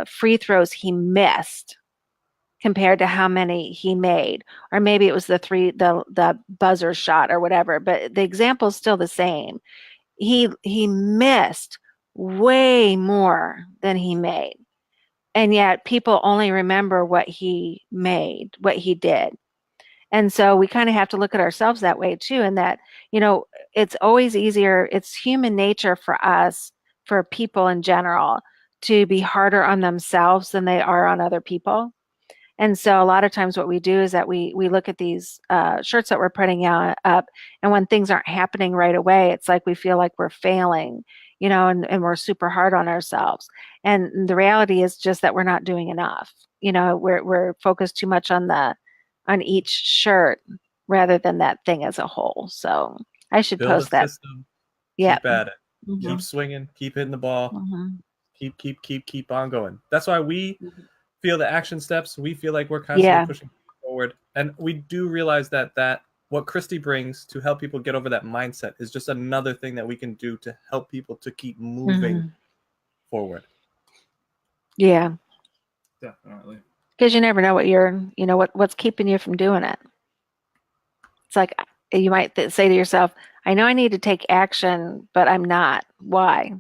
free throws he missed compared to how many he made, or maybe it was the buzzer shot or whatever, but the example is still the same. He missed way more than he made, and yet people only remember what he made, what he did. And so we kind of have to look at ourselves that way too, and that, it's always easier, it's human nature for us, for people in general, to be harder on themselves than they are on other people. And so a lot of times what we do is that we look at these shirts that we're putting out up, and when things aren't happening right away, it's like we feel like we're failing, and we're super hard on ourselves. And the reality is just that we're not doing enough. We're focused too much on each shirt rather than that thing as a whole. So I should Build a post that. system. Yeah. Keep at it. Mhm. Keep swinging. Keep hitting the ball. Mhm. Keep on going. That's why we feel the action steps. We feel like we're constantly Yeah. pushing forward, and we do realize that what Christy brings to help people get over that mindset is just another thing that we can do to help people to keep moving forward. Yeah. Definitely. Because you never know what's keeping you from doing it. It's like you might say to yourself, I know I need to take action, but I'm not. Why?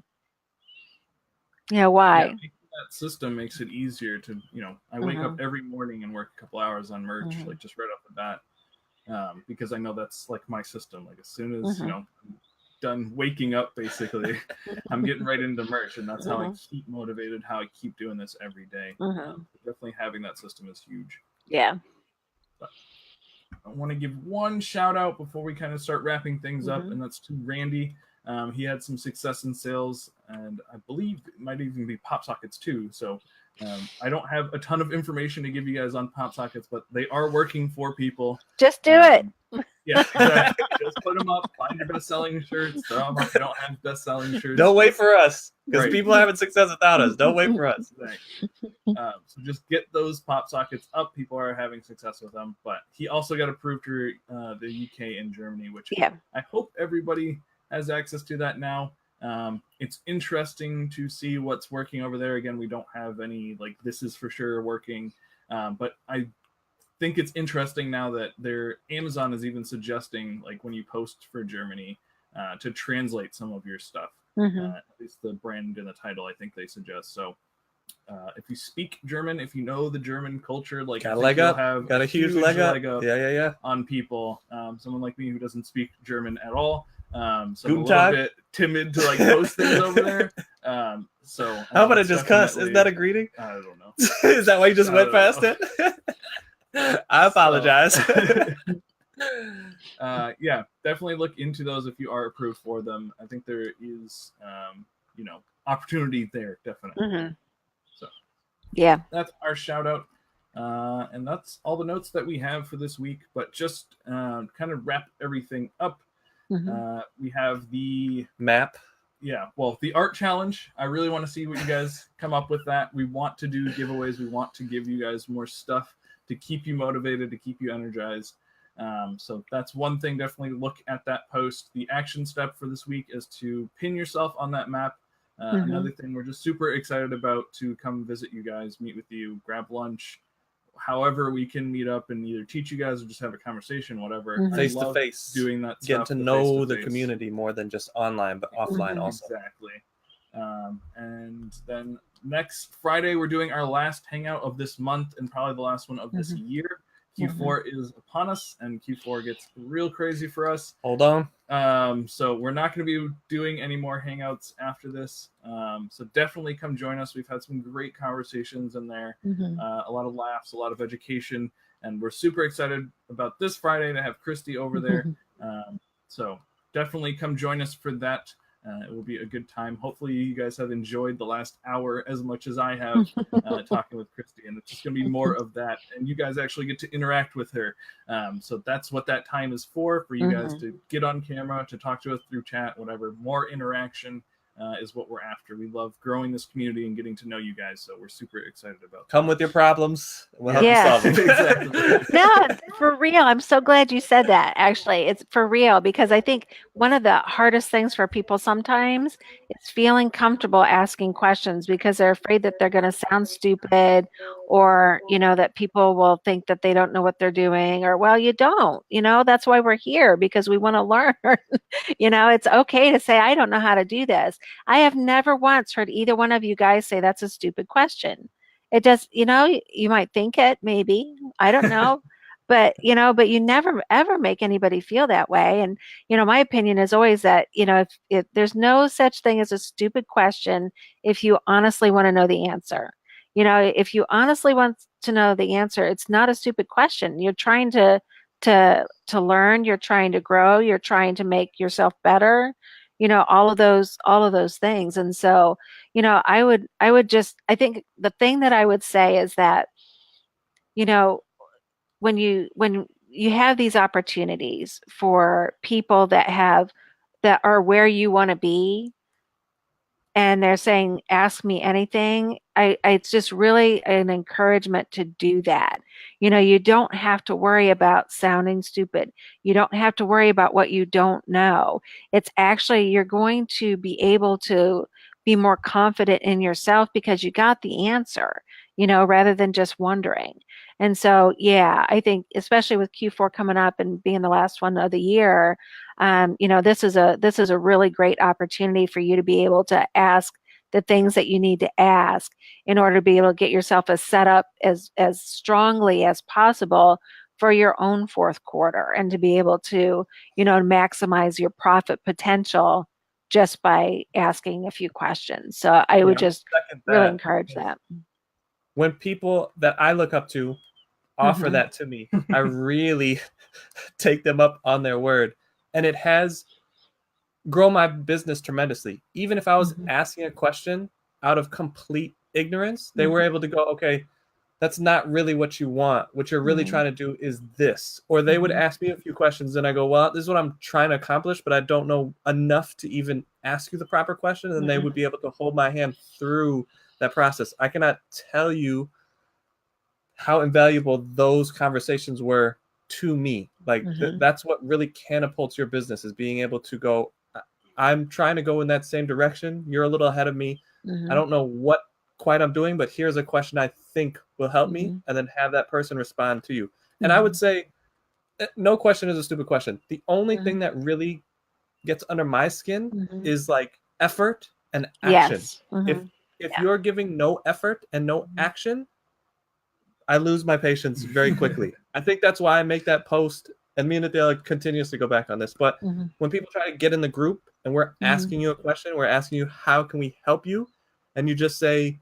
Why? Yeah, making that system makes it easier to, I wake up every morning and work a couple hours on merch, like just right off the bat, because I know that's like my system. Like as soon as, I'm done waking up, basically, I'm getting right into merch, and that's how I keep motivated, how I keep doing this every day. Definitely having that system is huge. Yeah. But I want to give one shout out before we kind of start wrapping things up, and that's to Randy. He had some success in sales, and I believe it might even be pop sockets too. So I don't have a ton of information to give you guys on pop sockets, but they are working for people. Just do it. Yeah, exactly. Just put them up. Find your best-selling shirts. Throw them up. If you don't have best-selling shirts, Don't wait for us, because Right. people are having success without us. Don't wait for us. Exactly. So just get those pop sockets up. People are having success with them. But he also got approved for the UK and Germany, which I hope everybody has access to that now. It's interesting to see what's working over there. Again, we don't have any this is for sure working, but I think it's interesting now that Amazon is even suggesting when you post for Germany to translate some of your stuff. At least the brand and the title, I think they suggest. So if you speak German, if you know the German culture, got a leg up, got a huge leg up. Yeah. On people. Someone like me who doesn't speak German at all. So I'm a little bit timid to post things over there. So how about I just cuss? Isn't that a greeting? I don't know. Is that why you just went past it? I apologize. Yeah, definitely look into those if you are approved for them. I think there is, opportunity there, definitely. So, yeah, that's our shout out. And that's all the notes that we have for this week. But just kind of wrap everything up. We have the map. Yeah, well, the art challenge. I really want to see what you guys come up with that. We want to do giveaways. We want to give you guys more stuff to keep you motivated, to keep you energized. So that's one thing. Definitely look at that post. The action step for this week is to pin yourself on that map. Another thing we're just super excited about to come visit you guys, meet with you, grab lunch, however we can meet up and either teach you guys or just have a conversation, whatever. Face to face. Doing that Getting stuff. to know the community more than just online, but offline also. Exactly. And then next Friday, we're doing our last hangout of this month and probably the last one of this year. Q4 is upon us, and Q4 gets real crazy for us. Hold on. So we're not going to be doing any more hangouts after this. So definitely come join us. We've had some great conversations in there, a lot of laughs, a lot of education, and we're super excited about this Friday to have Christy over there. So definitely come join us for that. It will be a good time. Hopefully you guys have enjoyed the last hour as much as I have talking with Christy, and it's just going to be more of that, and you guys actually get to interact with her. So that's what that time is for you guys to get on camera, to talk to us through chat, whatever. More interaction is what we're after. We love growing this community and getting to know you guys, so we're super excited about that. Come with your problems. We'll help you solve them. Exactly. No, for real. I'm so glad you said that. Actually, it's for real, because I think one of the hardest things for people sometimes is feeling comfortable asking questions because they're afraid that they're going to sound stupid, or that people will think that they don't know what they're doing, or well, you don't. That's why we're here, because we want to learn. It's okay to say, I don't know how to do this. I have never once heard either one of you guys say that's a stupid question. It does, you might think it, maybe, I don't know, but you never ever make anybody feel that way. And my opinion is always that if there's no such thing as a stupid question if you honestly want to know the answer. If you honestly want to know the answer, it's not a stupid question. You're trying to learn, you're trying to grow, you're trying to make yourself better, all of those things. And so I think the thing that I would say is that you know when you have these opportunities for people that are where you want to be, and they're saying, ask me anything, it's just really an encouragement to do that. You don't have to worry about sounding stupid. You don't have to worry about what you don't know. It's actually, you're going to be able to be more confident in yourself because you got the answer, rather than just wondering. And so, yeah, I think especially with Q4 coming up and being the last one of the year, this is a really great opportunity for you to be able to ask the things that you need to ask in order to be able to get yourself as set up as strongly as possible for your own fourth quarter, and to be able to maximize your profit potential just by asking a few questions. So I would just Second really that, encourage because that. when people that I look up to offer Mhm. that to me, I really take them up on their word. And it has grown my business tremendously. Even if I was Mhm. asking a question out of complete ignorance, they were able to go, okay, that's not really what you want. What you're really Mhm. trying to do is this. Or they would Mhm. ask me a few questions and I go, well, this is what I'm trying to accomplish, but I don't know enough to even ask you the proper question. And they Mhm. would be able to hold my hand through that process. I cannot tell you how invaluable those conversations were to me. Like Mhm. that's what really catapults your business, is being able to go, I'm trying to go in that same direction. You're a little ahead of me. I Mhm. don't know what quite I'm doing, but here's a question I think will help me, Mhm. and then have that person respond to you. And I would Mhm. say no question is a stupid question. The only Mhm. thing that really gets under my skin Mhm. is like effort and action. Yes. If Mhm. if Yeah. you're giving no effort and no Mhm. action, I lose my patience very quickly. I think that's why I make that post, and me and Adele continuously go back on this. But Mhm. when people try to get in the group and we're Mhm. asking you a question, we're asking you, how can we help you? And you just say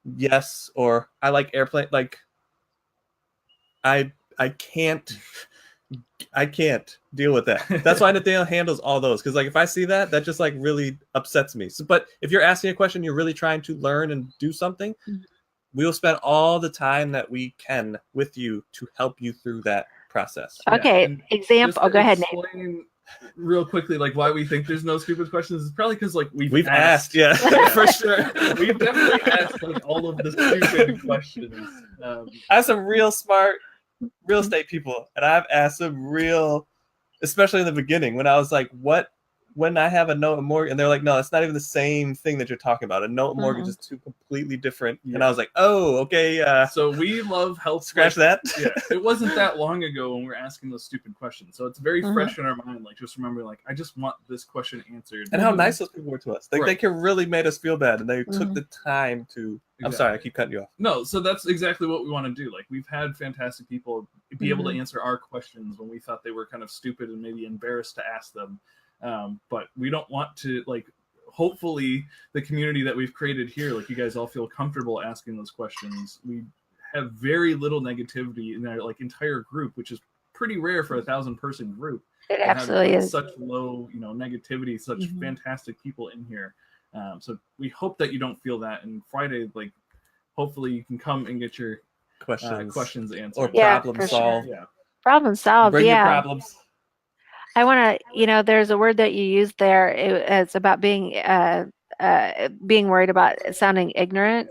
yes, or I like airplane. Like I I can't I can't deal with that. That's why Nathaniel handles all those, because like if I see that, that just like really upsets me. So, but if you're asking a question, you're really trying to learn and do something, Mhm. we will spend all the time that we can with you to help you through that process. Yeah, Okay. and just Example. Oh, to go ahead, Nate. explain real quickly, like why we think there's no stupid questions is probably because like We've asked, yeah, for sure. We've definitely asked like all of the stupid questions. I have some real smart real estate people, and I've asked some real, especially in the beginning when I was like, what, when I have a note and mortgage, and they're like, no, it's not even the same thing that you're talking about. A note and mortgage is two completely different. Yeah. And I was like, oh, okay. So we love health. Scratch that. Yeah, it wasn't that long ago when we were asking those stupid questions, so it's very Mhm. fresh in our mind. Like just remember, like I just want this question answered. And how Mhm. nice those people were to us. Like they could really made us feel bad, and they took Mhm. the time to. I'm Exactly. sorry, I keep cutting you off. No, so that's exactly what we want to do. Like we've had fantastic people be able to Mhm. answer our questions when we thought they were kind of stupid and maybe embarrassed to ask them. But we don't want to like. Hopefully, the community that we've created here, like you guys all feel comfortable asking those questions. We have very little negativity in our like entire group, which is pretty rare for a 1,000-person group. It To have absolutely like, is. such low, negativity, such Mhm. fantastic people in here. So we hope that you don't feel that. And Friday, like hopefully you can come and get your questions answered or Yeah, problem for solve. sure. Yeah. Problem solved. Bring your Yeah. problems. I want to, there's a word that you used there. It's about being worried about sounding ignorant.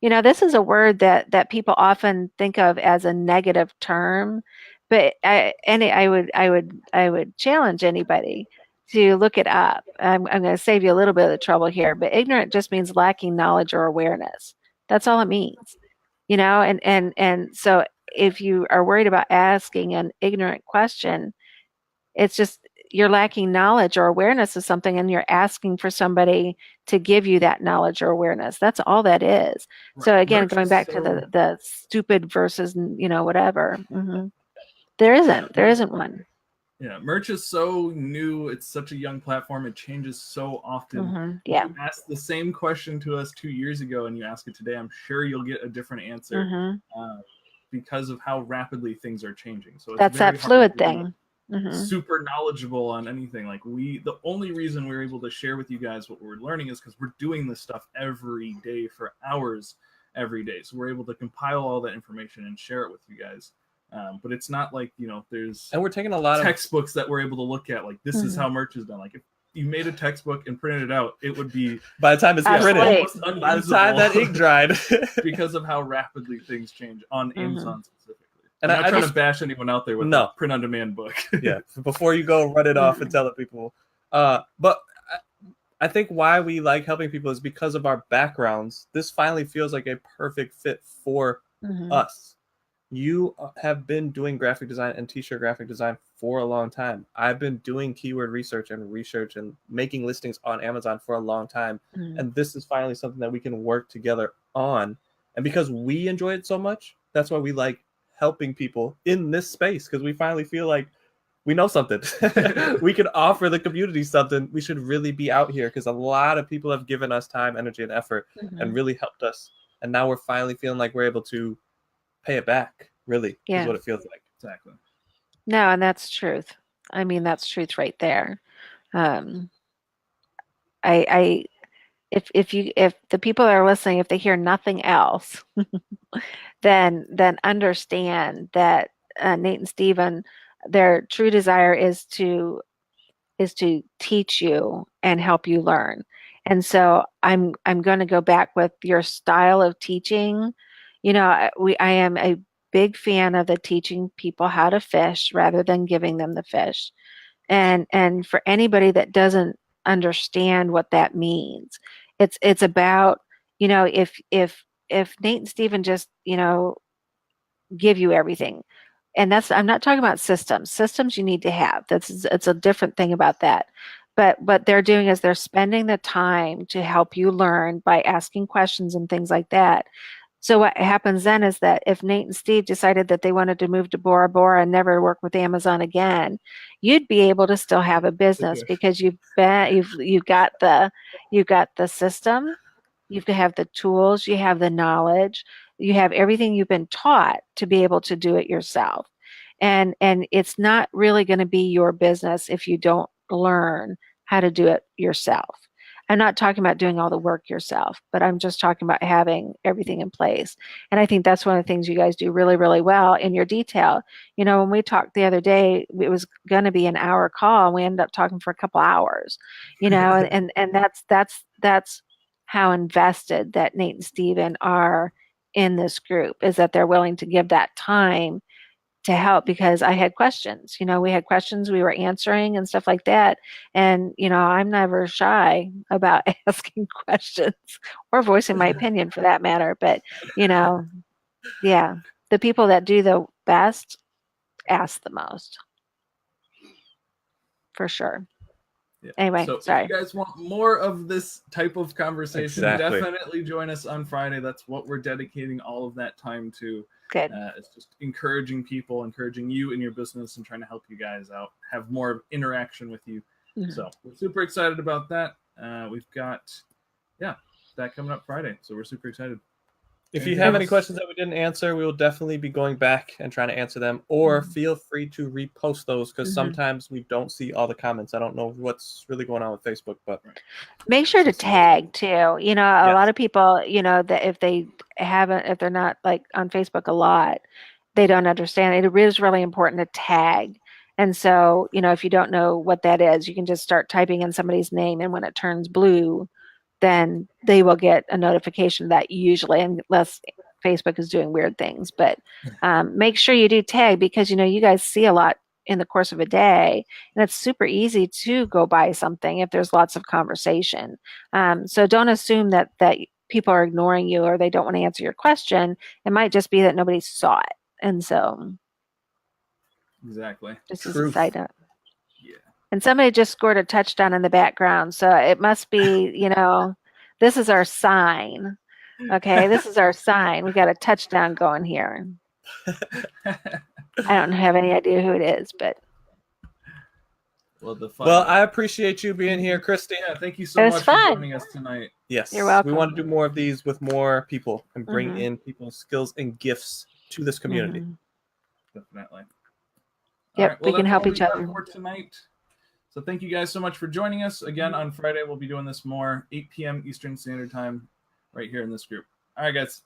This is a word that people often think of as a negative term, but I would challenge anybody to look it up. I'm going to save you a little bit of the trouble here, but ignorant just means lacking knowledge or awareness. That's all it means, and so if you are worried about asking an ignorant question, it's just you're lacking knowledge or awareness of something, and you're asking for somebody to give you that knowledge or awareness. That's all that is. Right. So again, Merch going is back to so the stupid versus whatever. Mhm. There isn't one. Yeah, merch is so new. It's such a young platform. It changes so often. Yeah. You asked the same question to us 2 years ago, and you ask it today. I'm sure you'll get a different answer because of how rapidly things are changing. So it's That's very that hard fluid to be thing. super knowledgeable on anything. Like the only reason we're able to share with you guys what we're learning is because we're doing this stuff every day for hours every day. So we're able to compile all that information and share it with you guys. But it's not like, there's And we're taking a lot of textbooks that we're able to look at. Like, this is how merch is done. Like, if you made a textbook and printed it out, it would be by the time it's printed, almost by the time that ink dried, because of how rapidly things change on Amazon specifically. And I'm not I trying just- to bash anyone out there with a print-on-demand book. Yeah, before you go run it off and tell the people. But I think why we like helping people is because of our backgrounds. This finally feels like a perfect fit for us. You have been doing graphic design and t-shirt graphic design for a long time. I've been doing keyword research and making listings on Amazon for a long time. And this is finally something that we can work together on. And because we enjoy it so much, that's why we like helping people in this space, because we finally feel like we know something. We can offer the community something. We should really be out here because a lot of people have given us time, energy, and effort and really helped us. And now we're finally feeling like we're able to pay it back, really, is what it feels like. Exactly. No, and that's truth. I mean, that's truth right there. If the people that are listening, if they hear nothing else, then understand that Nate and Steven, their true desire is to teach you and help you learn. And so I'm going to go back with your style of teaching. I am a big fan of the teaching people how to fish rather than giving them the fish. And for anybody that doesn't understand what that means, it's about, if Nate and Steven just, give you everything. And I'm not talking about systems. Systems you need to have. It's a different thing about that. But what they're doing is they're spending the time to help you learn by asking questions and things like that. So what happens then is that if Nate and Steve decided that they wanted to move to Bora Bora and never work with Amazon again, you'd be able to still have a business because you've got the system, you have the tools, you have the knowledge, you have everything you've been taught to be able to do it yourself. And it's not really going to be your business if you don't learn how to do it yourself. I'm not talking about doing all the work yourself, but I'm just talking about having everything in place. And I think that's one of the things you guys do really, really well in your detail. When we talked the other day, it was going to be an hour call, and we ended up talking for a couple hours. And that's how invested that Nate and Steven are in this group, is that they're willing to give that time to help, because I had questions. We had questions we were answering and stuff like that. And, I'm never shy about asking questions or voicing my opinion for that matter. But, yeah, the people that do the best ask the most. For sure. Yeah. Anyway, so sorry. If you guys want more of this type of conversation, Exactly. definitely join us on Friday. That's what we're dedicating all of that time to. Good. It's just encouraging people, encouraging you in your business, and trying to help you guys out, have more interaction with you. So we're super excited about that. We've got, that coming up Friday. So we're super excited. If you have any questions that we didn't answer, we will definitely be going back and trying to answer them, or feel free to repost those, because sometimes we don't see all the comments. I don't know what's really going on with Facebook, but make sure to tag too. A lot of people, that if they're not like on Facebook a lot, they don't understand. It is really important to tag. And so, if you don't know what that is, you can just start typing in somebody's name, and when it turns blue, then they will get a notification of that, usually, unless Facebook is doing weird things. But make sure you do tag, because, you guys see a lot in the course of a day, and it's super easy to go buy something if there's lots of conversation. So don't assume that people are ignoring you or they don't want to answer your question. It might just be that nobody saw it. And so Exactly. just as a side note. Yeah. And somebody just scored a touchdown in the background. So it must be, this is our sign. Okay, this is our sign. We got a touchdown going here. I don't have any idea who it is, but Well, the fun. Well, I appreciate you being here, Christy. Yeah, thank you so It was much fun. for joining us tonight. Yes, You're welcome. we want to do more of these with more people and bring Mhm. in people's skills and gifts to this community. Mhm. Definitely. Yep, we can that's help all each we got other. for tonight. So thank you guys so much for joining us. Again, on Friday, we'll be doing this more, 8 p.m. Eastern Standard Time, right here in this group. All right, guys.